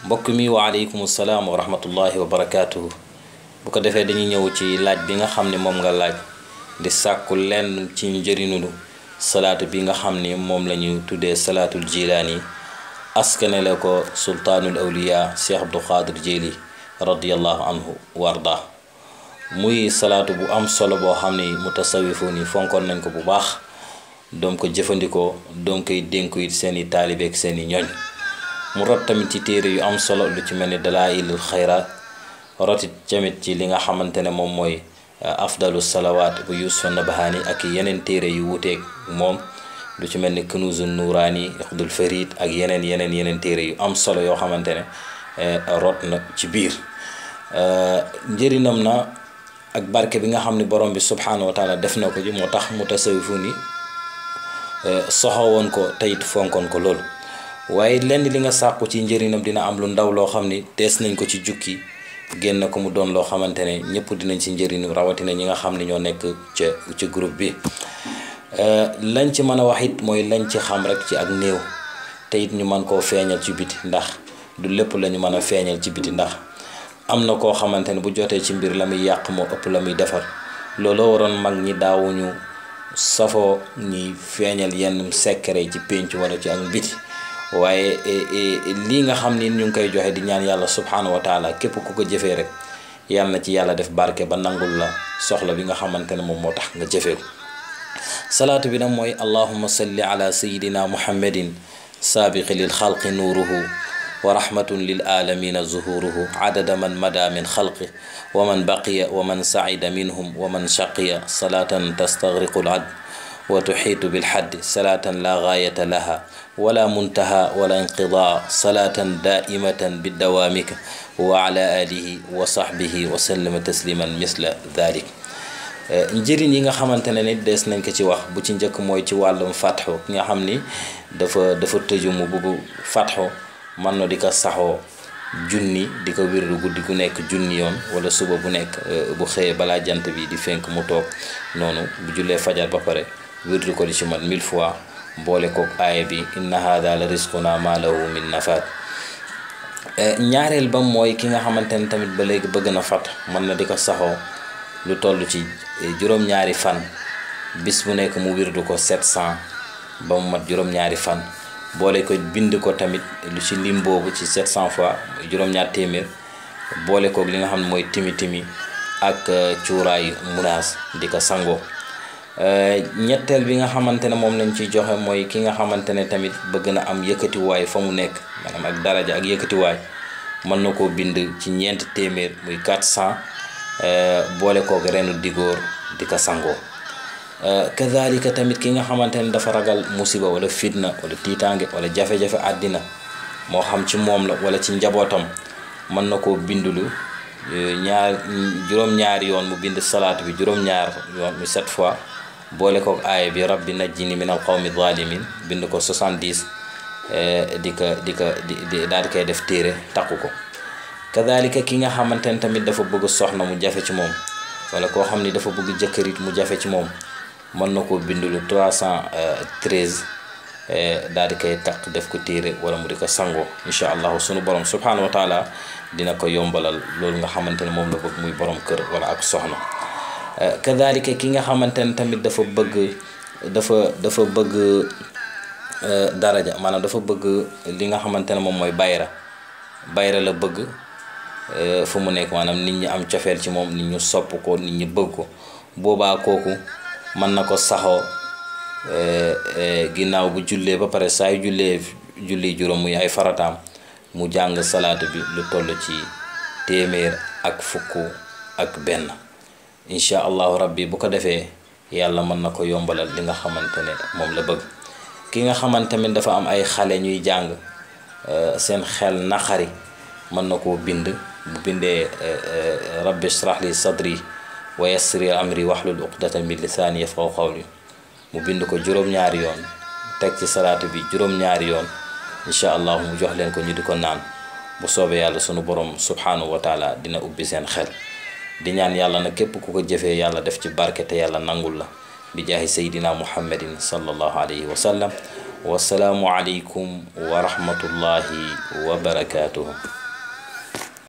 mbokk mi wa aleykum salaam wa rahmatullahi wa barakaatuhu. bu ko defee dañuy ñëw ci laaj bi nga xam ne moom nga laaj di sàkku lenn ci njëriñu salaatu bi nga xam ni moom la ñu tuddee salaatul jilaani askanele ko sultaanul awliya cheikh abdul qadir jili radiallahu anhu warda muy salaatu bu am solo boo xam ni mutasawifu ni fonkoon nañ ko bu baax doom ko jëfandikoo doom koy dénku it seeni taalibeek seeni ñoñ mu rot tamit ci téere yu am solo lu ci mel ni dalaa'ilul xayraat rotit tamit ci li nga xamante ne moom mooy afdalu salawaat bu Yuusuf Nabahaani ak yeneen téere yu wuteeg moom lu ci mel ni Kunuuzun Nuuraani Iqdul Farid ak yeneen téere yu am solo yoo xamante ne rot na ci biir njëriñam na ak barke bi nga xam ne borom bi subhaanahu wa taala def na ko ji moo tax mutasawifu ni soxowoon ko teyit fonkoon ko loolu waaye lenn li nga sàkku ci njëriñam dina am lu ndaw loo xam ni tees nañ ko ci jukki génn ko mu doon loo xamante ne ñëpp dinañ ci njëriñu rawatina ñi nga xam ne ñoo nekk ci groupe bi lañ ci mën a wax it mooy lañ ci xam rek ci ak néew te it ñu mën koo feeñal ci biti ndax du lépp la ñu mën a feeñal ci biti ndax am na koo xamante ne bu jotee ci mbir la muy yàq moo ëpp la muy defar looloo waroon mag ñi daawuñu safoo ñi feeñal yenn secret ci pénc wala ci ak biti waaye lii nga xam ni ñu ngi koy joxe di ñaan yàlla subhaanahu wa taala képp ku ko jëfee rek yàlla na ci yàlla def barke ba nangul la soxla bi nga xamante ne moom moo tax nga jëfee ko salaatu bi nag mooy allahumma salli ala sayidina muhammadin saabiqi lil xalqi nuuruhu wa rahmatun lil alamina zuhuruhu adada man mada min xalqi wa man baqiya wa man saida minhum wa man shaqiya salaatan tastagriqu al ad wa tuxiitu bilxaddi salaatan la gaayata laha wala muntaha wala inqidaa salaatan daaimatan bidawaamika wa ala alihi wa sahbihi wa sallama tasliman misla dalik njëriñ yi nga xamante ne nit des nañ ko ci wax bu ci njëkk mooy ci wàllum fatxu ki nga xam ni dafa tëju mu bugg fatxu mën na di ko saxoo junni di ko wirdu guddi gu nekk junni yoon wala suba bu nekk bu xëyee balaa jant bi di fenk mu toog noonu bu jullee fajar ba pare wirdu ko di ci man 1000 fois boole kook aaya bi inna haada la risquna ma lahu min nafaat ñaareel ba mooy ki nga xamante ne tamit ba léegi bëgg na fat mën na di ko saxoo lu toll ci juróom-ñaari fan bis bu nekk mu wirdu ko 700 ba mu mat juróom-ñaari fan boole ko bind ko tamit lu ci lim boobu ci 700 fois juróom-ñaar téeméer boole kook li nga xam ne mooy timi ak cuuraayu munaas di ko sangoo ñetteel bi nga xamante ne moom lañ ciy joxe mooy ki nga xamante ne tamit bëgg na am yëkkatiwaay fa mu nekk maanaam ak daraja ak yëkkatiwaay mën na koo bind ci ñeenti téeméer muy 400 boole kook renu digóor di ko sangoo kazalika tamit ki nga xamante ne dafa ragal musiba wala fitna wala tiitaange wala jafe-jafe àddina moo xam ci moom la wala ci njabootam mën na koo bindulu juróom-ñaari yoon mu bind salaatu bi juróom-ñaar yoon mu 7 fois boole kook aaya bi rabbi najjini min al qawmi zalimin bind ko 70 daal di koy def téere takku ko kadalika ki nga xamante ne tamit dafa bëgg soxna mu jafe ci moom wala koo xam ni dafa bëgg jëkkërit mu jafe ci moom mën na koo bindulu 313 daal di koy takk def ko téere wala mu di ko sangoo incha allahu sunu borom subhanahu wa taala dina ko yombalal loolu nga xamante ne moom la bëgg muy borom kër wala ak soxna kadalika ki nga xamante ne tamit dafa bëgg daraja maanaam dafa bëgg li nga xamante ne moom mooy bayra la bëgg fu mu nekk maanaam nit ñi am cofeel ci moom nit ñu sopp ko nit ñi bëgg ko boobaa kooku mën na ko saxoo ginnaaw bu jullee ba pare saa yu julli juróom muy ay farataam mu jàng salaatu bi lu toll ci téeméer ak fukk ak benn incha allahu rabbi bu ko defee yàlla mën na ko yombalal li nga xamante ne moom la bëgg ki nga xamante ne dafa am ay xale ñuy jàng seen xel naqari mën na koo bind bu bindee rabbi shrah li sadri wa yassir amri wahlul uqdatan min lisaani yafqahu qawli mu bind ko juróom-ñaari yoon teg ci salaatu bi juróom-ñaari yoon incha allah mu jox leen ko ñu di ko naan bu soobee yàlla sunu borom subhanahu wa taala dina ubbi seen xel di ñaan yàlla na képp ku ko jëfee yàlla def ci barke te yàlla nangul la bi jaahi sayidina muhammadin sallallahu alayhi wa sallam wasalaamu aleykum wa rahmatullahi wa barakaatuhu.